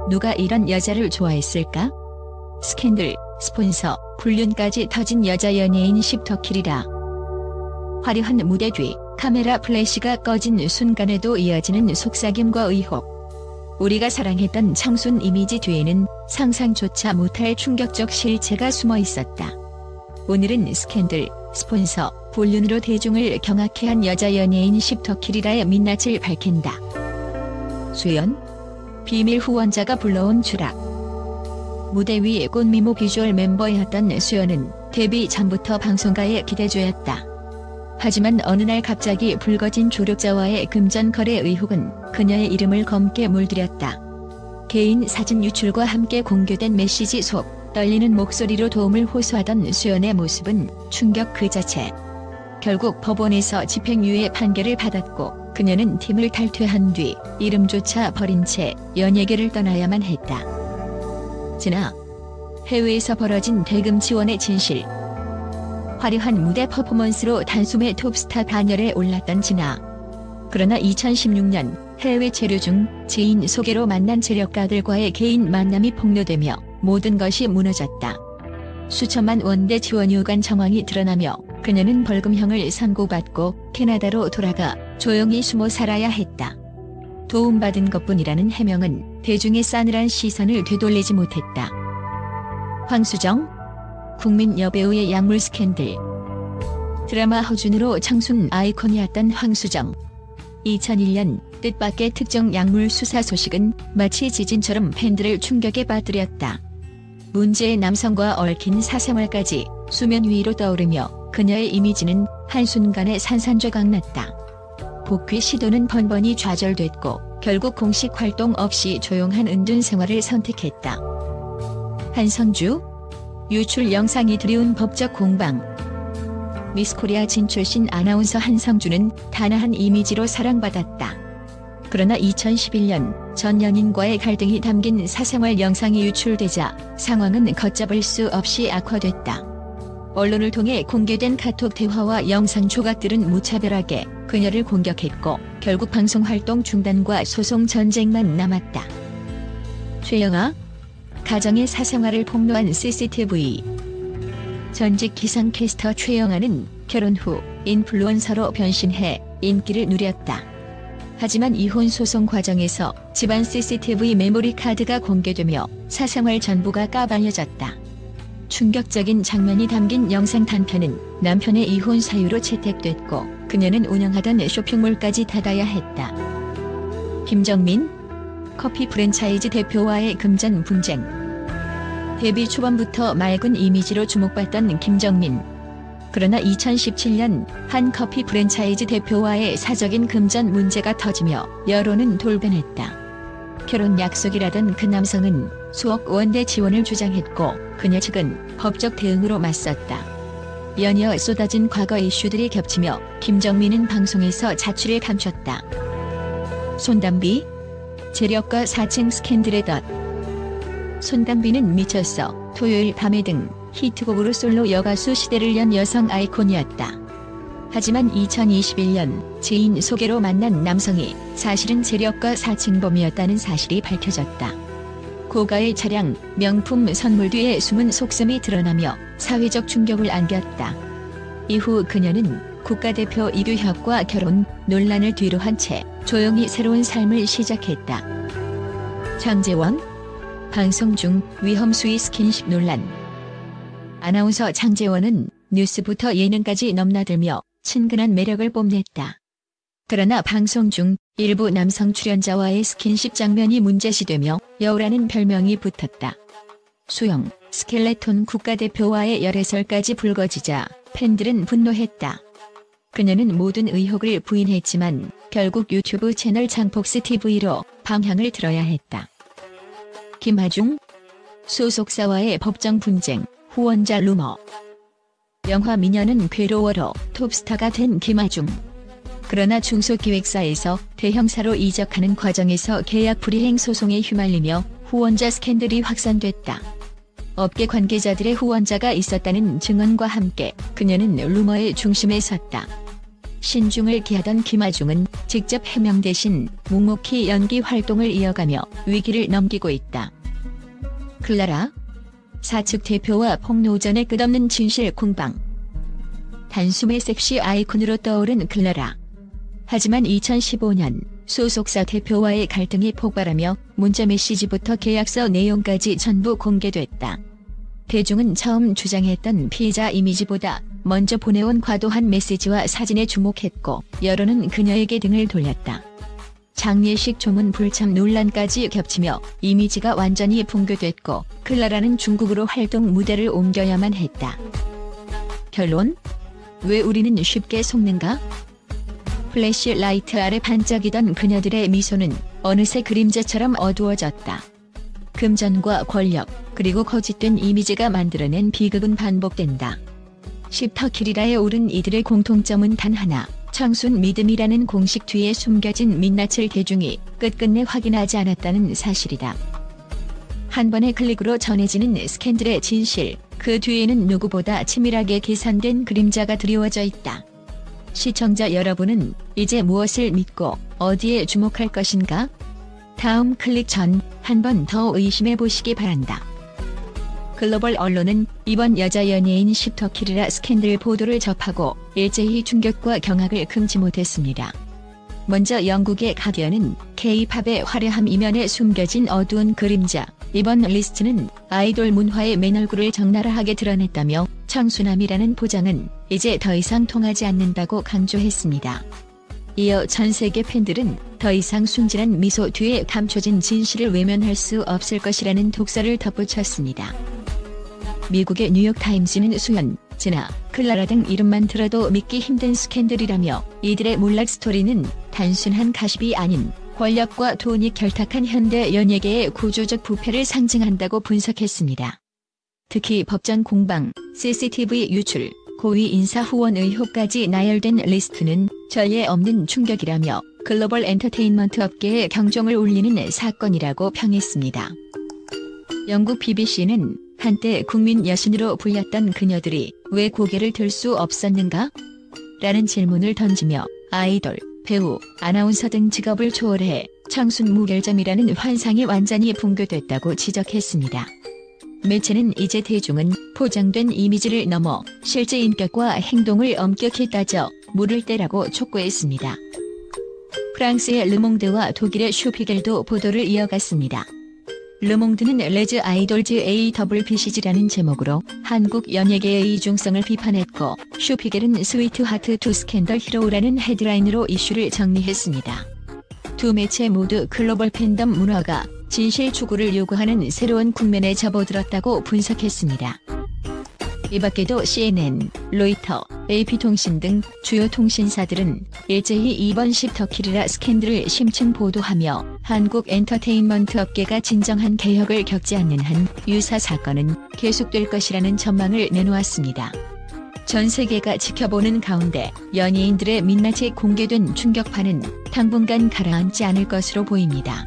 누가 이런 여자를 좋아했을까? 스캔들, 스폰서, 불륜까지 터진 여자 연예인 십터킬이라. 화려한 무대 뒤 카메라 플래시가 꺼진 순간에도 이어지는 속삭임과 의혹. 우리가 사랑했던 청순 이미지 뒤에는 상상조차 못할 충격적 실체가 숨어 있었다. 오늘은 스캔들, 스폰서, 불륜으로 대중을 경악해 한 여자 연예인 십터킬이라의 민낯을 밝힌다. 수연, 비밀 후원자가 불러온 추락. 무대 위 꽃미모 비주얼 멤버였던 수연은 데뷔 전부터 방송가의 기대주였다. 하지만 어느 날 갑자기 불거진 조력자와의 금전 거래 의혹은 그녀의 이름을 검게 물들였다. 개인 사진 유출과 함께 공개된 메시지 속 떨리는 목소리로 도움을 호소하던 수연의 모습은 충격 그 자체. 결국 법원에서 집행유예 판결을 받았고 그녀는 팀을 탈퇴한 뒤 이름조차 버린 채 연예계를 떠나야만 했다. 진아. 해외에서 벌어진 대금 지원의 진실. 화려한 무대 퍼포먼스로 단숨에 톱스타 반열에 올랐던 진아. 그러나 2016년 해외 체류 중 지인 소개로 만난 재력가들과의 개인 만남이 폭로되며 모든 것이 무너졌다. 수천만 원대 지원 요간 정황이 드러나며 그녀는 벌금형을 선고받고 캐나다로 돌아가 조용히 숨어 살아야 했다. 도움받은 것뿐이라는 해명은 대중의 싸늘한 시선을 되돌리지 못했다. 황수정, 국민 여배우의 약물 스캔들. 드라마 허준으로 청순 아이콘이었던 황수정. 2001년 뜻밖의 특정 약물 수사 소식은 마치 지진처럼 팬들을 충격에 빠뜨렸다. 문제의 남성과 얽힌 사생활까지 수면 위로 떠오르며 그녀의 이미지는 한순간에 산산조각 났다. 복귀 시도는 번번이 좌절됐고 결국 공식 활동 없이 조용한 은둔 생활을 선택했다. 한성주, 유출 영상이 드리운 법적 공방. 미스코리아 진출신 아나운서 한성주는 단아한 이미지로 사랑받았다. 그러나 2011년 전 연인과의 갈등이 담긴 사생활 영상이 유출되자 상황은 걷잡을 수 없이 악화됐다. 언론을 통해 공개된 카톡 대화와 영상 조각들은 무차별하게 그녀를 공격했고 결국 방송 활동 중단과 소송 전쟁만 남았다. 최영아, 가정의 사생활을 폭로한 CCTV. 전직 기상캐스터 최영아는 결혼 후 인플루언서로 변신해 인기를 누렸다. 하지만 이혼 소송 과정에서 집안 CCTV 메모리 카드가 공개되며 사생활 전부가 까발려졌다. 충격적인 장면이 담긴 영상 단편은 남편의 이혼 사유로 채택됐고 그녀는 운영하던 쇼핑몰까지 닫아야 했다. 김정민, 커피 프랜차이즈 대표와의 금전 분쟁. 데뷔 초반부터 맑은 이미지로 주목받던 김정민. 그러나 2017년 한 커피 프랜차이즈 대표와의 사적인 금전 문제가 터지며 여론은 돌변했다. 결혼 약속이라던 그 남성은 수억 원대 지원을 주장했고 그녀 측은 법적 대응으로 맞섰다. 연이어 쏟아진 과거 이슈들이 겹치며 김정민은 방송에서 자취를 감췄다. 손담비, 재력가 4층 스캔들의 덫. 손담비는 미쳤어, 토요일 밤에 등 히트곡으로 솔로 여가수 시대를 연 여성 아이콘이었다. 하지만 2021년 지인 소개로 만난 남성이 사실은 재력가 4층범이었다는 사실이 밝혀졌다. 고가의 차량, 명품 선물 뒤에 숨은 속셈이 드러나며 사회적 충격을 안겼다. 이후 그녀는 국가대표 이규혁과 결혼, 논란을 뒤로한 채 조용히 새로운 삶을 시작했다. 장제원, 방송 중 위험 수위 스킨십 논란. 아나운서 장제원은 뉴스부터 예능까지 넘나들며 친근한 매력을 뽐냈다. 그러나 방송 중 일부 남성 출연자와의 스킨십 장면이 문제시되며 여우라는 별명이 붙었다. 수영, 스켈레톤 국가대표와의 열애설까지 불거지자 팬들은 분노했다. 그녀는 모든 의혹을 부인했지만 결국 유튜브 채널 장폭스TV로 방향을 틀어야 했다. 김하중, 소속사와의 법정 분쟁, 후원자 루머. 영화 미녀는 괴로워로 톱스타가 된 김하중. 그러나 중소기획사에서 대형사로 이적하는 과정에서 계약 불이행 소송에 휘말리며 후원자 스캔들이 확산됐다. 업계 관계자들의 후원자가 있었다는 증언과 함께 그녀는 루머의 중심에 섰다. 신중을 기하던 김아중은 직접 해명 대신 묵묵히 연기 활동을 이어가며 위기를 넘기고 있다. 클라라? 사측 대표와 폭로전의 끝없는 진실 공방. 단숨에 섹시 아이콘으로 떠오른 클라라. 하지만 2015년 소속사 대표와의 갈등이 폭발하며 문자 메시지부터 계약서 내용까지 전부 공개됐다. 대중은 처음 주장했던 피해자 이미지보다 먼저 보내온 과도한 메시지와 사진에 주목했고, 여론은 그녀에게 등을 돌렸다. 장례식 조문 불참 논란까지 겹치며 이미지가 완전히 붕괴됐고, 클라라는 중국으로 활동 무대를 옮겨야만 했다. 결론? 왜 우리는 쉽게 속는가? 플래시라이트 아래 반짝이던 그녀들의 미소는 어느새 그림자처럼 어두워졌다. 금전과 권력, 그리고 거짓된 이미지가 만들어낸 비극은 반복된다. 십터키리라에 오른 이들의 공통점은 단 하나, 청순 믿음이라는 공식 뒤에 숨겨진 민낯을 대중이 끝끝내 확인하지 않았다는 사실이다. 한 번의 클릭으로 전해지는 스캔들의 진실, 그 뒤에는 누구보다 치밀하게 계산된 그림자가 드리워져 있다. 시청자 여러분은 이제 무엇을 믿고 어디에 주목할 것인가? 다음 클릭 전 한 번 더 의심해 보시기 바란다. 글로벌 언론은 이번 여자 연예인 십터키리라 스캔들 보도를 접하고 일제히 충격과 경악을 금치 못했습니다. 먼저 영국의 가디언은 K-팝의 화려함 이면에 숨겨진 어두운 그림자, 이번 리스트는 아이돌 문화의 맨 얼굴을 적나라하게 드러냈다며 청순함이라는 포장은 이제 더 이상 통하지 않는다고 강조했습니다. 이어 전 세계 팬들은 더 이상 순진한 미소 뒤에 감춰진 진실을 외면할 수 없을 것이라는 독설을 덧붙였습니다. 미국의 뉴욕타임즈는 수연, 진아, 클라라 등 이름만 들어도 믿기 힘든 스캔들이라며 이들의 몰락 스토리는 단순한 가십이 아닌 권력과 돈이 결탁한 현대 연예계의 구조적 부패를 상징한다고 분석했습니다. 특히 법전 공방, CCTV 유출, 고위 인사 후원 의혹까지 나열된 리스트는 전례 없는 충격이라며 글로벌 엔터테인먼트 업계의 경종을 울리는 사건이라고 평했습니다. 영국 BBC는 한때 국민 여신으로 불렸던 그녀들이 왜 고개를 들 수 없었는가? 라는 질문을 던지며 아이돌, 배우, 아나운서 등 직업을 초월해 청순 무결점이라는 환상이 완전히 붕괴됐다고 지적했습니다. 매체는 이제 대중은 포장된 이미지를 넘어 실제 인격과 행동을 엄격히 따져 물을 떼라고 촉구했습니다. 프랑스의 르몽드와 독일의 슈피겔도 보도를 이어갔습니다. 르몽드는 레즈 아이돌즈 AWPCG라는 제목으로 한국 연예계의 이중성을 비판했고, 슈피겔은 스위트하트 투 스캔들 히로우라는 헤드라인으로 이슈를 정리했습니다. 두 매체 모두 글로벌 팬덤 문화가 진실 추구를 요구하는 새로운 국면에 접어들었다고 분석했습니다. 이 밖에도 CNN, 로이터, AP통신 등 주요 통신사들은 일제히 이번 십터키리라 스캔들을 심층 보도하며 한국 엔터테인먼트 업계가 진정한 개혁을 겪지 않는 한 유사 사건은 계속될 것이라는 전망을 내놓았습니다. 전 세계가 지켜보는 가운데 연예인들의 민낯이 공개된 충격파는 당분간 가라앉지 않을 것으로 보입니다.